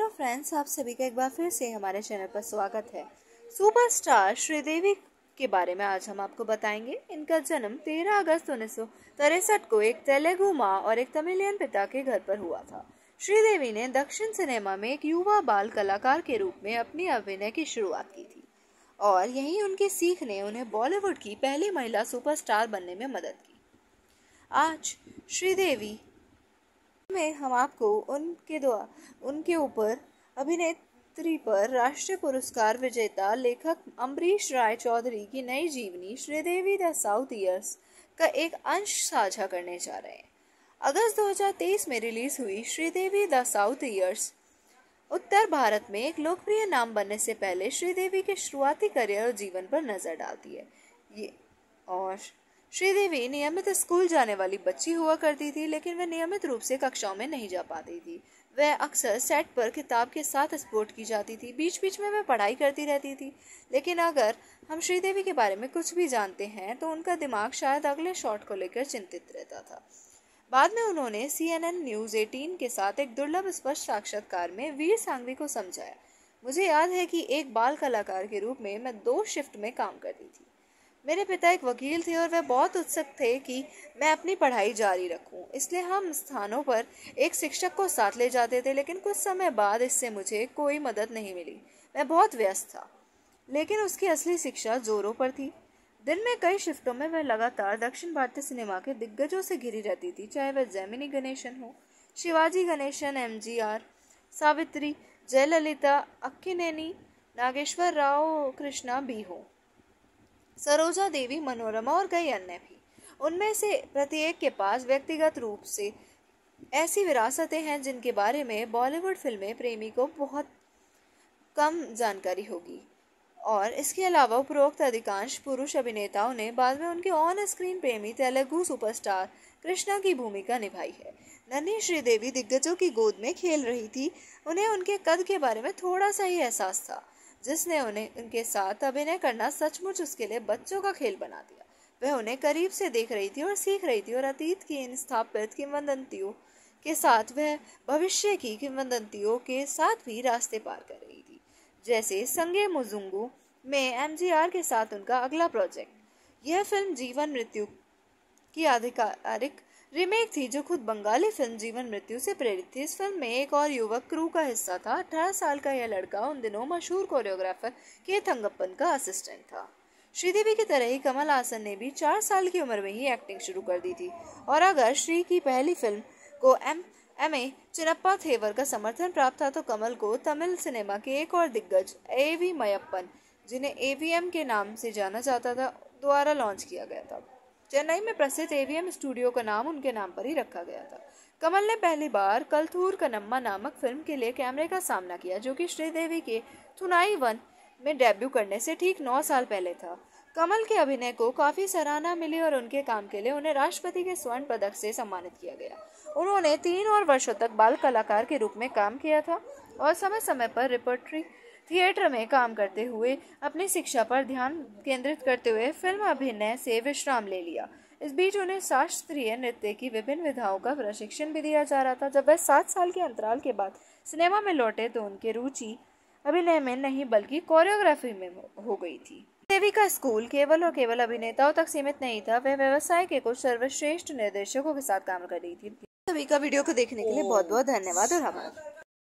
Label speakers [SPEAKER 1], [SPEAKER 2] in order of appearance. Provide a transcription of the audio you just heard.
[SPEAKER 1] Friends, आप सभी का एक बार फिर से हमारे चैनल पर स्वागत है। सुपरस्टार श्रीदेवी के बारे में आज हम आपको बताएंगे। इनका जन्म 13 अगस्त 1963 को एक तेलुगु माँ और एक तमिलियन पिता के घर पर हुआ था। श्रीदेवी ने दक्षिण सिनेमा में एक युवा बाल कलाकार के रूप में अपनी अभिनय की शुरुआत की थी और यही उनकी सीख ने उन्हें बॉलीवुड की पहली महिला सुपरस्टार बनने में मदद की। आज श्रीदेवी में हम आपको उनके ऊपर अभिनेत्री पर राष्ट्रीय पुरस्कार विजेता लेखक अम्बरीश राय चौधरी की नई जीवनी श्रीदेवी द साउथ ईयर्स का एक अंश साझा करने जा रहे हैं। अगस्त 2023 में रिलीज हुई श्रीदेवी द साउथ ईयर्स उत्तर भारत में एक लोकप्रिय नाम बनने से पहले श्रीदेवी के शुरुआती करियर और जीवन पर नजर डालती है। श्रीदेवी नियमित स्कूल जाने वाली बच्ची हुआ करती थी, लेकिन वह नियमित रूप से कक्षाओं में नहीं जा पाती थी। वह अक्सर सेट पर किताब के साथ स्पोर्ट की जाती थी। बीच बीच में वह पढ़ाई करती रहती थी, लेकिन अगर हम श्रीदेवी के बारे में कुछ भी जानते हैं तो उनका दिमाग शायद अगले शॉट को लेकर चिंतित रहता था। बाद में उन्होंने CNN न्यूज़ 18 के साथ एक दुर्लभ स्पष्ट साक्षात्कार में वीर सांघवी को समझाया, मुझे याद है कि एक बाल कलाकार के रूप में मैं 2 शिफ्ट में काम करती थी। मेरे पिता एक वकील थे और वह बहुत उत्सुक थे कि मैं अपनी पढ़ाई जारी रखूं, इसलिए हम स्थानों पर एक शिक्षक को साथ ले जाते थे, लेकिन कुछ समय बाद इससे मुझे कोई मदद नहीं मिली। मैं बहुत व्यस्त था, लेकिन उसकी असली शिक्षा जोरों पर थी। दिन में कई शिफ्टों में वह लगातार दक्षिण भारतीय सिनेमा के दिग्गजों से घिरी रहती थी, चाहे वह जेमिनी गणेशन हो, शिवाजी गणेशन, MGR, सावित्री, जयललिता, अक्किनेनी, नागेश्वर राव, कृष्णा भी हो, सरोजा देवी, मनोरमा और कई अन्य भी। उनमें से प्रत्येक के पास व्यक्तिगत रूप से ऐसी विरासतें हैं जिनके बारे में बॉलीवुड फिल्में प्रेमी को बहुत कम जानकारी होगी। और इसके अलावा उपरोक्त अधिकांश पुरुष अभिनेताओं ने बाद में उनके ऑन स्क्रीन प्रेमी तेलुगु सुपरस्टार कृष्णा की भूमिका निभाई है। नन्ही श्रीदेवी दिग्गजों की गोद में खेल रही थी। उन्हें उनके कद के बारे में थोड़ा सा ही एहसास था, जिसने उन्हें उनके साथ अभिनय करना सचमुच उसके लिए बच्चों का खेल बना दिया। वह उन्हें करीब से देख रही थी और सीख रही थी, और अतीत की इन स्थापित किंवदंतियों के साथ वह भविष्य की किंवदंतियों के साथ भी रास्ते पार कर रही थी। जैसे संगे मुजुंगू में MGR के साथ उनका अगला प्रोजेक्ट। यह फिल्म जीवन मृत्यु की आधिकारिक रीमेक थी, जो खुद बंगाली फिल्म जीवन मृत्यु से प्रेरित थी। इस फिल्म में एक और युवक क्रू का हिस्सा था। 18 साल का यह लड़का उन दिनों मशहूर कोरियोग्राफर के थंगप्पन का असिस्टेंट था। श्रीदेवी की तरह ही कमल हासन ने भी 4 साल की उम्र में ही एक्टिंग शुरू कर दी थी। और अगर श्री की पहली फिल्म को MA चिनप्पा थेवर का समर्थन प्राप्त था, तो कमल को तमिल सिनेमा के एक और दिग्गज AV मयप्पन, जिन्हें AVM के नाम से जाना जाता था, द्वारा लॉन्च किया गया था। चेन्नई में प्रसिद्ध AVM स्टूडियो का नाम उनके नाम पर ही रखा गया था। कमल ने पहली बार कलथूर कन्नम्मा नामक फिल्म के लिए कैमरे का सामना किया, जो कि श्रीदेवी के थुनाई वन में डेब्यू करने से ठीक 9 साल पहले था। कमल के अभिनय को काफी सराहना मिली और उनके काम के लिए उन्हें राष्ट्रपति के स्वर्ण पदक से सम्मानित किया गया। उन्होंने 3 और वर्षों तक बाल कलाकार के रूप में काम किया था और समय समय पर रिपर्टरी थिएटर में काम करते हुए अपनी शिक्षा पर ध्यान केंद्रित करते हुए फिल्म अभिनय से विश्राम ले लिया। इस बीच उन्हें शास्त्रीय नृत्य की विभिन्न विधाओं का प्रशिक्षण भी दिया जा रहा था। जब वह 7 साल के अंतराल के बाद सिनेमा में लौटे तो उनकी रुचि अभिनय में नहीं बल्कि कोरियोग्राफी में हो गई थी। देवी का स्कूल केवल और केवल अभिनेताओं तक सीमित नहीं था, वह व्यवसाय के कुछ सर्वश्रेष्ठ निर्देशकों के साथ काम कर रही थी। सभी का वीडियो को देखने के लिए बहुत बहुत धन्यवाद और आभार।